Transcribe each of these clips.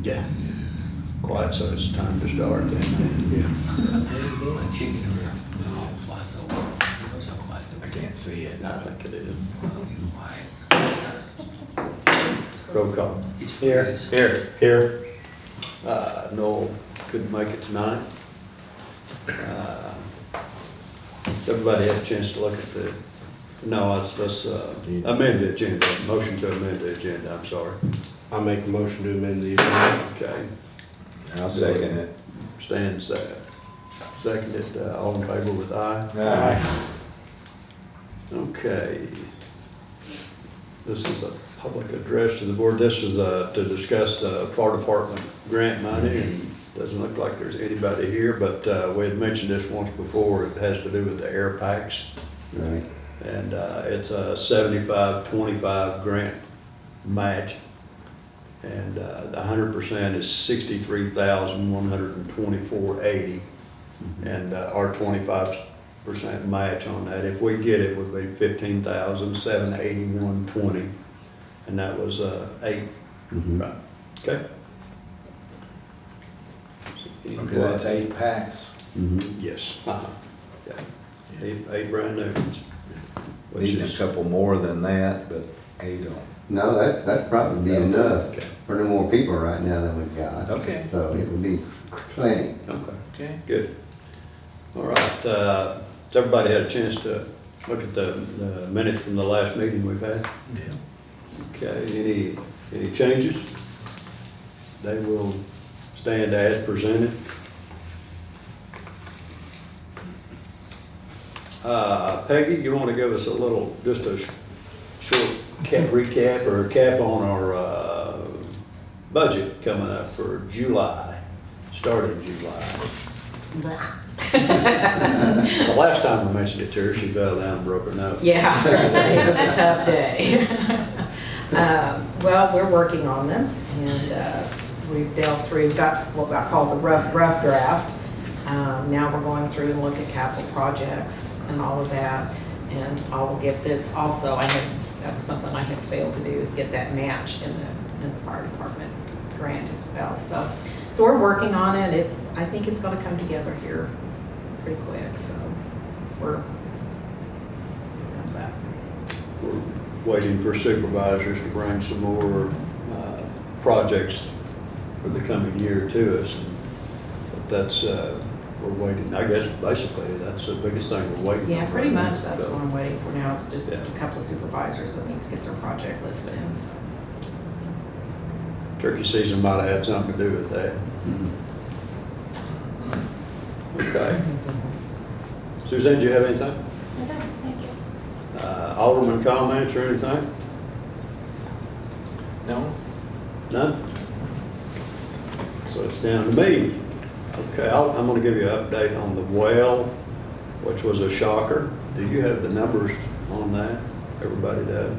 Yeah. Quiet, so it's time to start then. A chicken or no, flies over. What's that quiet? I can't see it. I think it is. Quiet. Roll call. Here. Here. Noel couldn't make it tonight. Everybody had a chance to look at the, no, let's amend the agenda, motion to amend the agenda, I'm sorry. I make a motion to amend the agenda. Okay, I'll second it. Stan's seconded, all in favor with aye? Aye. Okay. This is a public address to the board. This is to discuss the fire department grant money, and doesn't look like there's anybody here, but we had mentioned this once before. It has to do with the air packs. Right. And it's a 75-25 grant match. And the 100% is $63,124.80. And our 25% match on that, if we get it, would be $15,781.20. And that was 8. Mhm. Right. Okay. Okay, that's 8 packs. Mhm. Yes. Yeah. Eight brand new ones. Which Need a is couple more than that, but 8 on. No, that'd probably be enough okay. for no more people right now than we've got. Okay. So it would be plenty. Okay. Okay. Good. All right, has everybody had a chance to look at the minutes from the last meeting we've had? Yeah. Okay, any changes? They will stand as presented. Peggy, you want to give us a little, just a short recap or a cap on our budget coming up for July, starting July? The last time I mentioned it to her, she fell down and broke her nose. Yeah, I was gonna say, it was a tough day. Well, we're working on them, and we've dealt through, got what I call the rough draft. Now we're going through and look at capital projects and all of that, and I will get this also, that was something I had failed to do, is get that match in the fire department grant as well. So we're working on it. I think it's gonna come together here pretty quick, so that's that. We're waiting for supervisors to bring some more projects for the coming year to us. But that's, we're waiting, I guess basically that's the biggest thing we're waiting on. Yeah, pretty right now. much, that's So, what I'm waiting for now, is just Yeah. a couple of supervisors that need to get their project list in, so. Turkey season might have had something to do with that. Mhm. Okay. Suzanne, do you have anything? Thank you. Alderman comments or anything? No? None? So it's down to me. Okay, I'm going to give you an update on the well, which was a shocker. Do you have the numbers on that? Everybody does.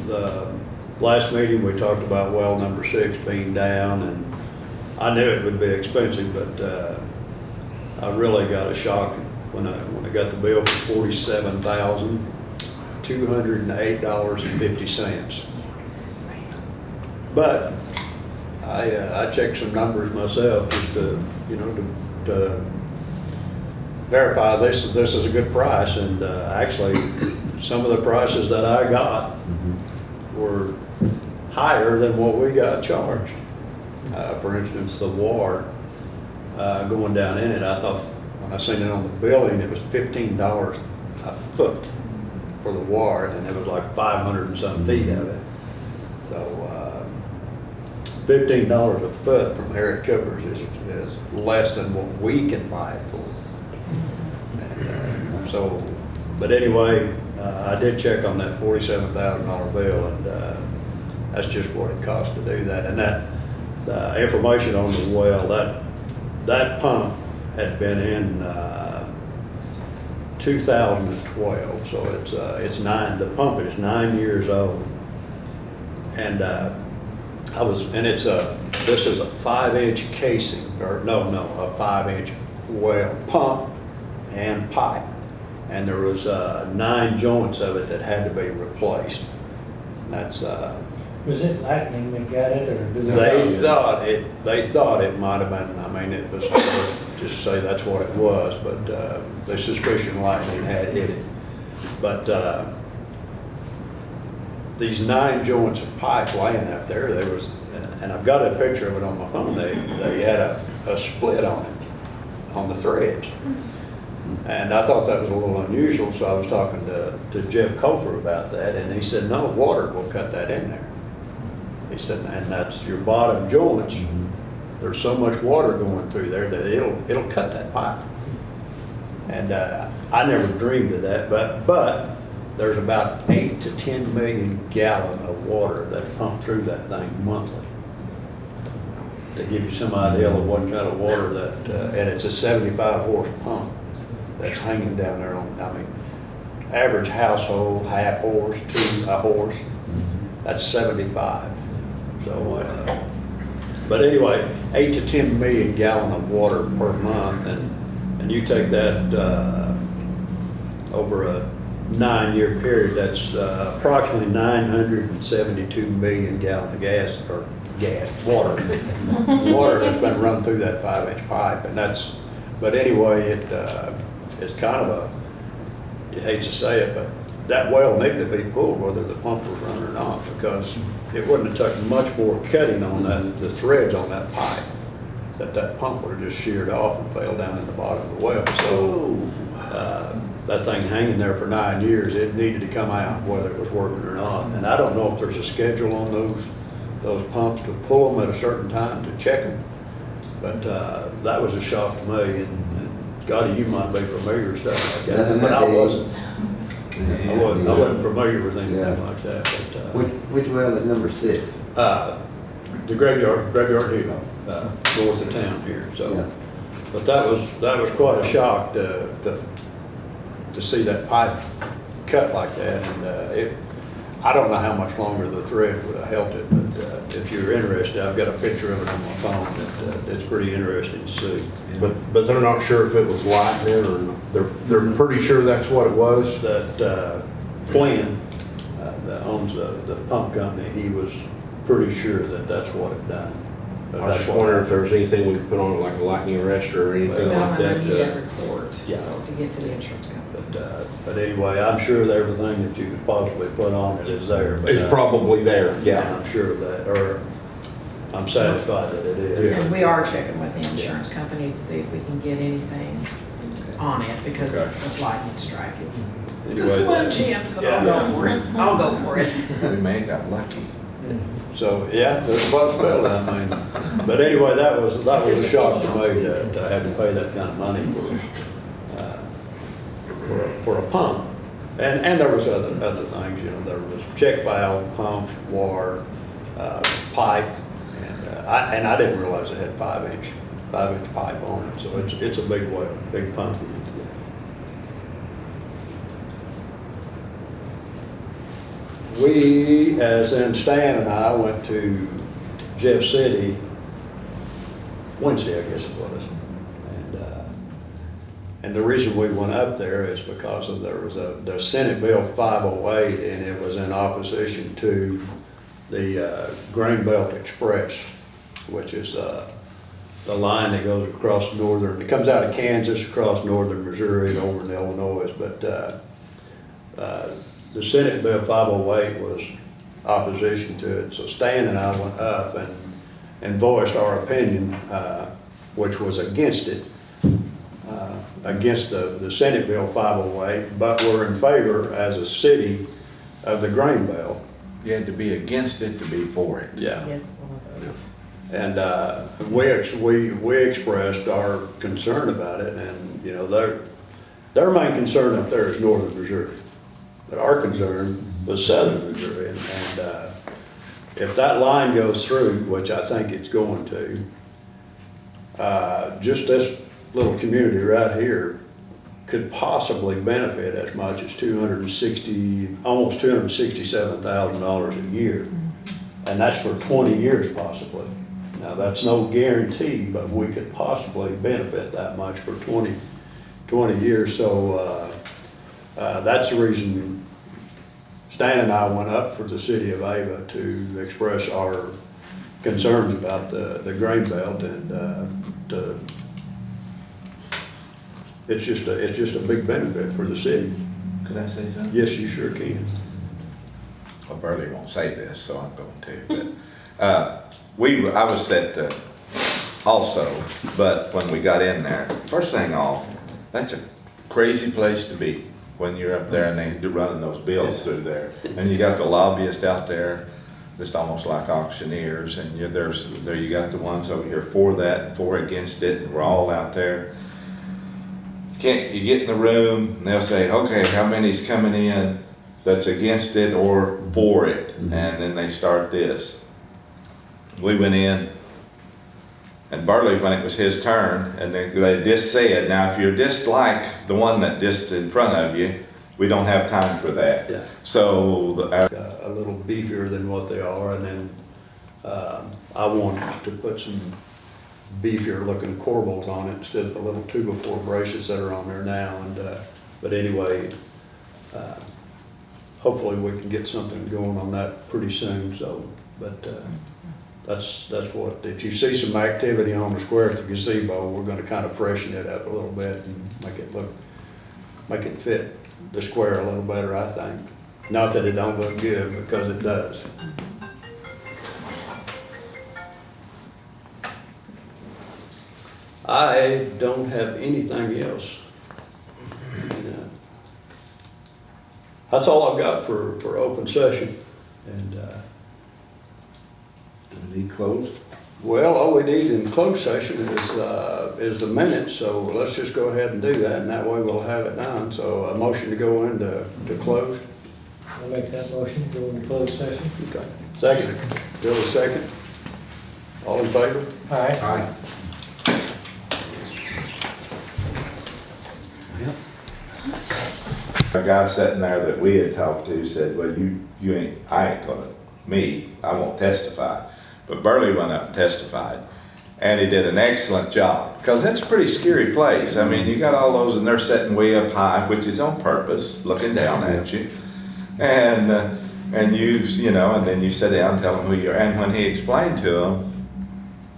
The last meeting, we talked about well number 6 being down, and I knew it would be expensive, but I really got a shock when I got the bill for $47,208.50. But I checked some numbers myself just to, to verify this is a good price, and actually some of the prices that I got were higher than what we got charged. For instance, the water going down in it, I thought when I seen it on the billing, it was $15 a foot for the water, and it was like 500 and some feet of it. So $15 a foot from Harriet Cooper's is less than what we can buy it for. And, but anyway, I did check on that $47,000 bill, and that's just what it cost to do that. And that information on the well, that pump had been in 2012, so it's the pump is 9 years old, and this is a 5-inch casing, or no, a 5-inch well pump and pipe, and there was 9 joints of it that had to be replaced. And that's Was it lightning that got it, or did They thought it might have been, I mean, it was, just say that's what it was, but, the suspicion lightning had hit it. But, these 9 joints of pipe laying up there, there was, and I've got a picture of it on my phone, they had a split on it, on the threads. And I thought that was a little unusual, so I was talking to Jeff Cofer about that, and he said, no, water will cut that in there. He said, and that's your bottom joints, there's so much water going through there that it'll cut that pipe. And I never dreamed of that, but there's about 8 to 10 million gallon of water that pump through that thing monthly. To give you some idea of what kind of water that, and it's a 75 horse pump that's hanging down there on, I mean, average household, half horse to a horse, that's 75. So, but anyway, 8 to 10 million gallon of water per month, and you take that over a 9-year period, that's approximately 972 million gallon of water that's been run through that 5-inch pipe, and that's, but anyway, it's kind of a, you hate to say it, but that well needed to be pulled whether the pump was running or not, because it wouldn't have taken much more cutting on that, the threads on that pipe, that pump would have just sheared off and fell down in the bottom of the well. So that thing hanging there for 9 years, it needed to come out whether it was working or not. And I don't know if there's a schedule on those pumps to pull them at a certain time to check them, but that was a shock to me. And Scotty, you might be familiar with stuff like that, but I wasn't. I wasn't familiar with anything like that. But, Which well is number 6? the graveyard hill, north of town here. So, Yeah. but that was quite a shock to see that pipe cut like that, and I don't know how much longer the thread would have held it, but if you're interested, I've got a picture of it on my phone. It's pretty interesting to see. But they're not sure if it was lightning or, they're pretty sure that's what it was. That Flynn, that owns the pump company, he was pretty sure that that's what it done. But I was that's just what wondering if happened. there was anything we could put on it, like a lightning arrestor or anything Well, like and then you that. get a report, Yeah. so to get to the insurance company. But anyway, I'm sure that everything that you could possibly put on it is there. But, It's probably there, yeah. I'm sure of that, or I'm satisfied that it is. Yeah. And we are checking with the insurance company to see if we can get anything on it, because Okay. of lightning strike. It's Anyway, a slim that- chance, but yeah. I'll go for it. I'll go for it. We may have got lucky. So, yeah, there's a possibility, I mean, but anyway, that was a shock to me to have to pay that kind of money for a pump. And there was other things, you know, there was check valve, pumps, wire, pipe, and I didn't realize it had 5-inch pipe on it, so it's a big well, big pump. We, as in Stan and I, went to Jeff City Wednesday, I guess it was. And the reason we went up there is because there was the Senate Bill 508, and it was in opposition to the Grain Belt Express, which is the line that goes across it comes out of Kansas, across northern Missouri and over into Illinois. But the Senate Bill 508 was opposition to it. So Stan and I went up and voiced our opinion, which was against it, against the Senate Bill 508, but we're in favor as a city of the Grain Belt. You had to be against it to be for it. Yeah. Yes. And we expressed our concern about it, and you know their main concern up there is northern Missouri, but our concern was southern Missouri, and if that line goes through, which I think it's going to, just this little community right here could possibly benefit as much as almost $267,000 a year, and that's for 20 years possibly. Now, that's no guarantee, but we could possibly benefit that much for 20 years. So that's the reason Stan and I went up for the city of Ava to express our concerns about the grain belt, and it's just a big benefit for the city. Could I say something? Yes, you sure can. Well, Burley won't say this, so I'm going to, but, I was at, also, but when we got in there, first thing off, that's a crazy place to be when you're up there and they're running those bills through there. And you got the lobbyists out there, just almost like auctioneers, and there you got the ones over here for that, and for against it, and we're all out there. You get in the room and they'll say, okay, how many's coming in that's against it or for it? And then they start this. We went in, and Burley, when it was his turn, and they just said, now if you're just like the one that just in front of you, we don't have time for that. Yeah. So A little beefier than what they are, and then I want to put some beefier looking corbels on it instead of the little 2x4 braces that are on there now. And but anyway, hopefully we can get something going on that pretty soon. So, but that's what, if you see some activity on the square at the gazebo, we're going to kind of freshen it up a little bit and make it fit the square a little better, I think. Not that it don't look good, because it does. I don't have anything else. That's all I've got for open session. And do we need closed? well, all we need in closed session is the minutes, so let's just go ahead and do that, and that way we'll have it done. So a motion to go into closed. I'll make that motion, go into closed session. Okay. Second. Bill, a second. All in favor? Aye. Aye. A guy sitting there that we had talked to said, well, I ain't I won't testify. But Burley went up and testified, and he did an excellent job, because that's a pretty scary place. I mean, you got all those, and they're sitting way up high, which is on purpose, looking down at you. And you know, and then you sit down and tell them who you are. And when he explained to them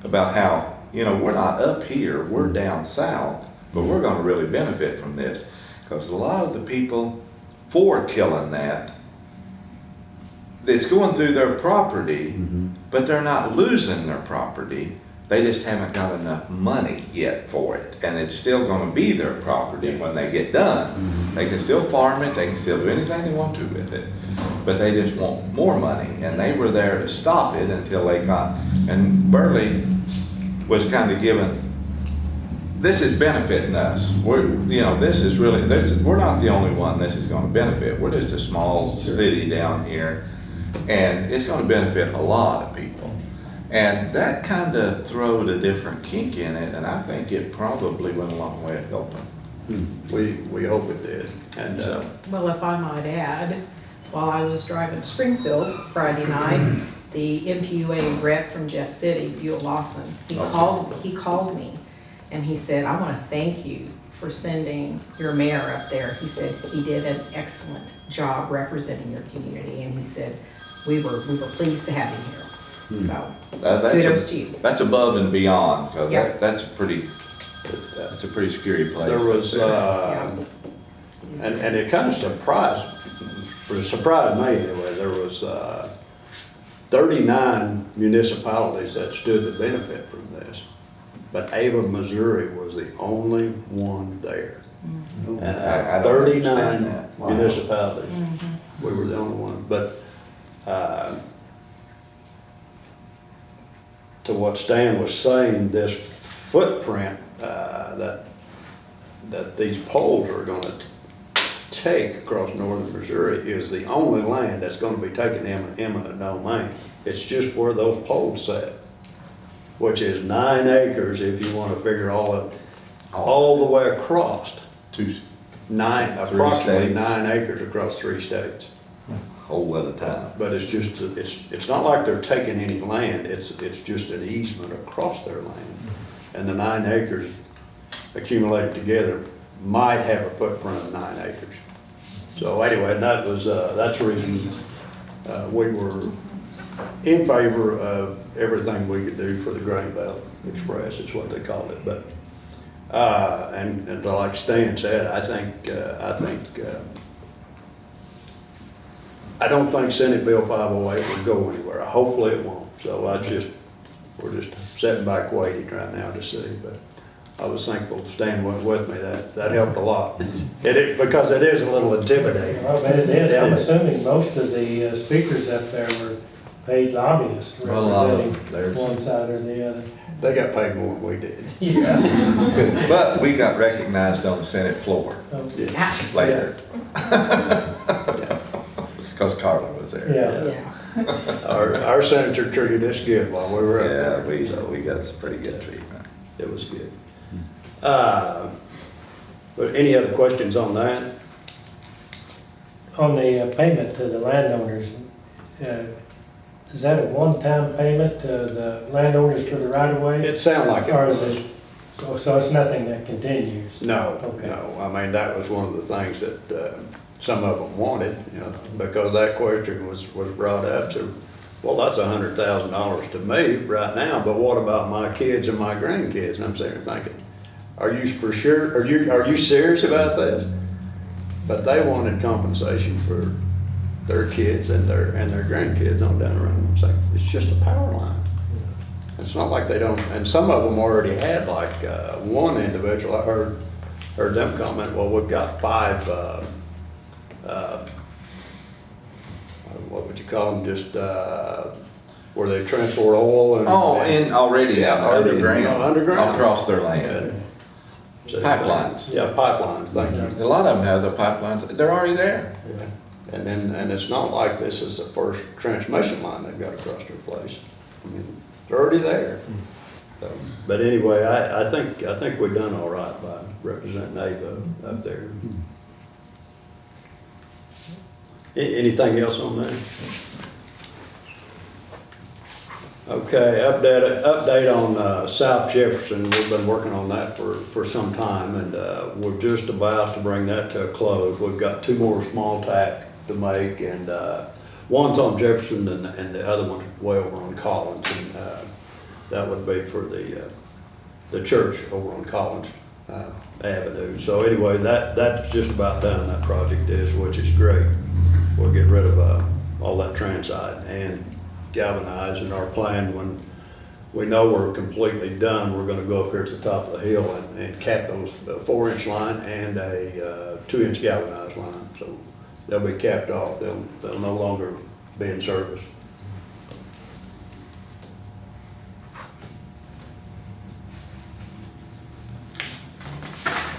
about how, we're not up here, we're down south, but we're going to really benefit from this. Because a lot of the people for killing that, it's going through their property, but they're not losing their property. They just haven't got enough money yet for it. And it's still going to be their property when they get done. They can still farm it, they can still do anything they want to with it. But they just want more money. And they were there to stop it until they got, and Burley was kind of given, this is benefiting us. We're not the only one this is going to benefit. We're just a small city down here, and it's going to benefit a lot of people. And that kind of throwed a different kink in it, and I think it probably went a long way of helping. We hope it did. And Well, if I might add, while I was driving to Springfield Friday night, the MPUA rep from Jeff City, Buell Lawson, he called me, and he said, I want to thank you for sending your mayor up there. He said he did an excellent job representing your community, and he said we were pleased to have him here. So kudos to you. That's above and beyond, because Yep. that's a pretty scary place. there was, and it kind of surprised me anyway. There was 39 municipalities that stood to benefit from this, but Ava, Missouri was the only one there. I don't 39 understand that. Wow. municipalities. We were the only one. But to what Stan was saying, this footprint that these poles are going to take across northern Missouri is the only land that's going to be taken in eminent domain. It's just where those poles sit, which is 9 acres if you want to figure all the way across. Approximately states. 9 acres across 3 states. Whole at a time. But it's not like they're taking any land, it's just an easement across their land. And the 9 acres accumulated together might have a footprint of 9 acres. So anyway, and that was, that's the reason, we were in favor of everything we could do for the Grain Belt Express, is what they called it, but, and like Stan said, I don't think Senate Bill 508 will go anywhere. Hopefully it won't. So we're just sitting back waiting right now to see, but I was thankful Stan went with me. That helped a lot. Because it is a little intimidating. Well, but it is, I'm It is. assuming most of the speakers up there were paid lobbyists Well, a lot of them, representing there's- one side or the other. They got paid more than we did. Yeah. But we got recognized on the Senate floor Yeah. later. Because Carla was there. Yeah. Yeah. Our senator treated us good while we were up Yeah, there. So we got some pretty good treatment. it was good. But any other questions on that? On the payment to the landowners, is that a one-time payment to the landowners for the right-of-way? It sounded like it Or is was. it, so it's nothing that continues? No, Okay. no. I mean, that was one of the things that some of them wanted, you know, because that question was brought up. So, well, that's $100,000 to me right now, but what about my kids and my grandkids? And I'm sitting there thinking, are you for sure? Are you serious about this? But they wanted compensation for their kids and their grandkids on down the road. It's like, it's just a power line. It's not like they don't, and some of them already had, like, one individual, I heard them comment, well, we've got 5, what would you call them, just, where they transport oil and. Oh, and already Yeah, already, underground. underground. Across their land. And- so- Pipelines. Yeah, pipelines, thank you. A lot of them have the pipelines, they're already there. And it's not like this is the first transmission line they've got across their place. I mean, they're already there. So, but anyway, I think we've done all right by representing Ava up there. Anything else on that? Okay, update on South Jefferson. We've been working on that for some time, and we're just about to bring that to a close. We've got 2 more small tack to make, and one's on Jefferson, and the other one's way over on Collins, and that would be for the church over on Collins Avenue. So anyway, that's just about done. That project is, which is great. We'll get rid of all that transite and galvanize, and our plan, when we know we're completely done, we're going to go up here to the top of the hill and cap those 4-inch line and a 2-inch galvanized line. So they'll be capped off. They'll no longer be in service.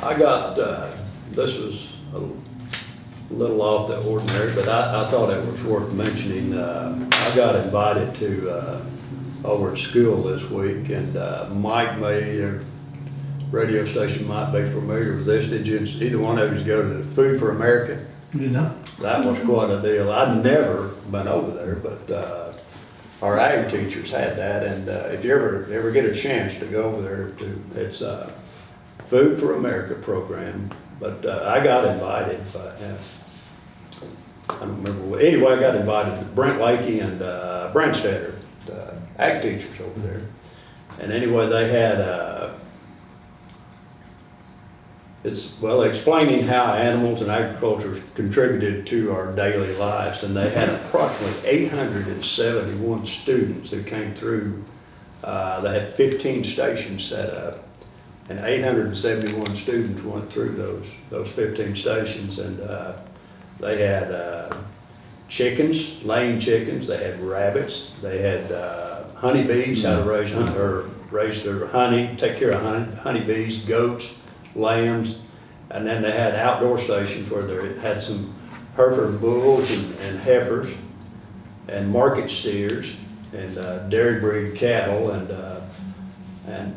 I got, this was a little off the ordinary, but I thought it was worth mentioning. I got invited to over at school this week, and Mike May, their radio station, might be familiar with this. Did you, either one of you go to Food for America? No. That was quite a deal. I'd never been over there, but our ag teachers had that, and if you ever get a chance to go over there, it's Food for America program. But I got invited by, I don't remember, anyway, I got invited to Brent Lakey and Brandstetter, ag teachers over there. And anyway, they had, explaining how animals and agriculture contributed to our daily lives. And they had approximately 871 students who came through. They had 15 stations set up, and 871 students went through those 15 stations. And they had chickens, laying chickens. They had rabbits. They had honeybees, how to raise their honey, take care of honeybees, goats, lambs, and then they had outdoor stations where they had some Hereford bulls and heifers, and market steers, and dairy breed cattle, and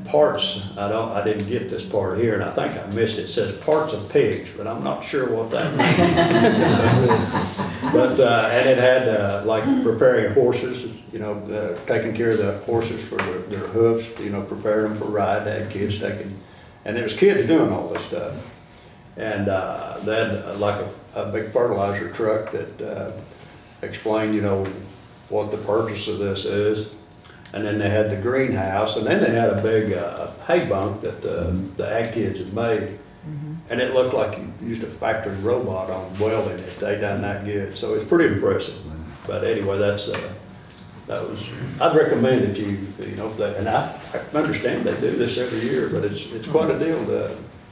parts. I didn't get this part here, and I think I missed it. It says parts of pigs, but I'm not sure what that means. But and it had like preparing horses, taking care of the horses for their hoofs, preparing them for ride. They had kids taking. And there was kids doing all this stuff. And then like a big fertilizer truck that explained, you know, what the purpose of this is. And then they had the greenhouse, and then they had a big hay bunk that the ag kids had made. And it looked like you used a factory robot on welding it. They done that good, so it's pretty impressive. But anyway, I'd recommend if you know, and I understand they do this every year, but it's quite a deal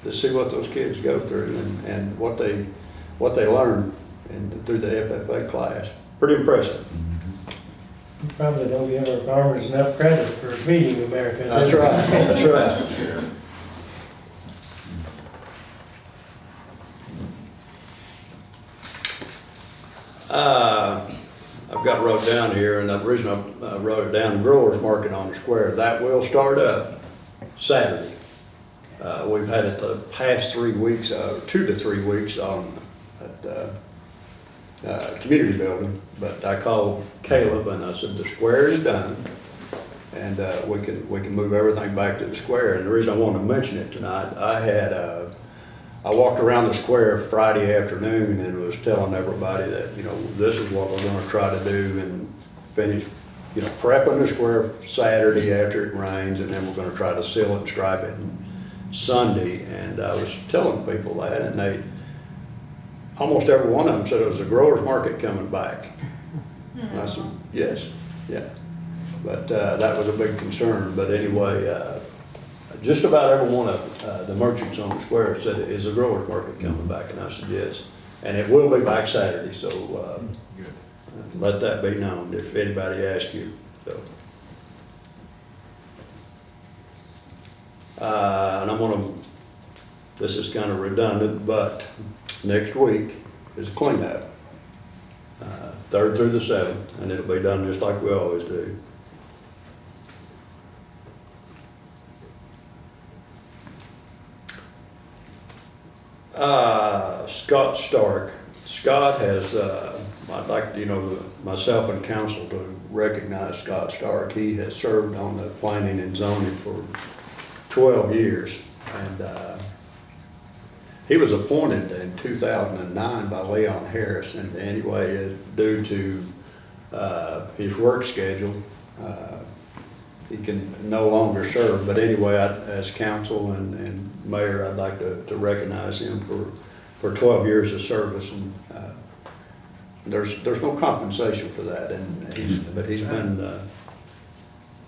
to see what those kids go through and what they learn through the FFA class. Pretty impressive. You probably don't give our farmers enough credit for feeding America. That's right, that's right. for sure. I've got wrote down here, and the reason I wrote it down, the growers market on the square, that will start up Saturday. We've had it the past 3 weeks, 2 to 3 weeks at community building, but I called Caleb and I said, the square is done, and we can move everything back to the square. And the reason I wanted to mention it tonight, I walked around the square Friday afternoon and was telling everybody that, you know, this is what we're gonna try to do and finish, you know, prepping the square Saturday after it rains, and then we're gonna try to seal it and stripe it Sunday. And I was telling people that, and almost every one of them said it was a growers market coming back. And I said, yes, yeah. But that was a big concern. But anyway, just about every one of the merchants on the square said, is the growers market coming back? And I said, yes. And it will be back Saturday, so let that be known if anybody asks you. So. And I'm gonna, this is kind of redundant, but next week is cleanup, 3rd through the 7th, and it'll be done just like we always do. Scott Stark. Scott has, I'd like, you know, myself and council to recognize Scott Stark. He has served on the planning and zoning for 12 years, and he was appointed in 2009 by Leon Harris, and anyway, due to his work schedule, he can no longer serve. But anyway, as council and mayor, I'd like to recognize him for 12 years of service, and there's no compensation for that, and but he's been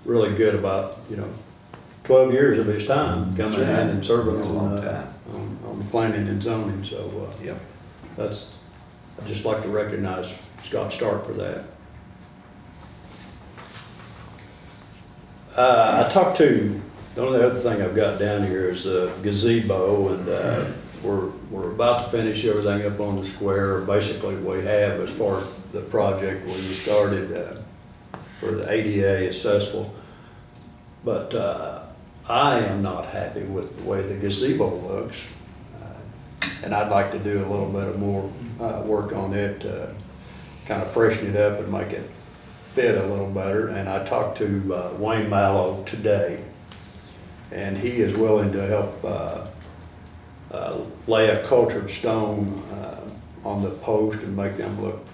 really good about, you know, 12 years of his time coming in and serving on the planning and zoning. So I'd just like to recognize Scott Stark for that. I talked to, the only other thing I've got down here is a gazebo, and we're about to finish everything up on the square. Basically, we have, as far as the project we started for the ADA accessible, but I am not happy with the way the gazebo looks, and I'd like to do a little bit of more work on it, kind of freshen it up and make it fit a little better. And I talked to Wayne Mallow today, and he is willing to help lay a cultured stone on the post and make them look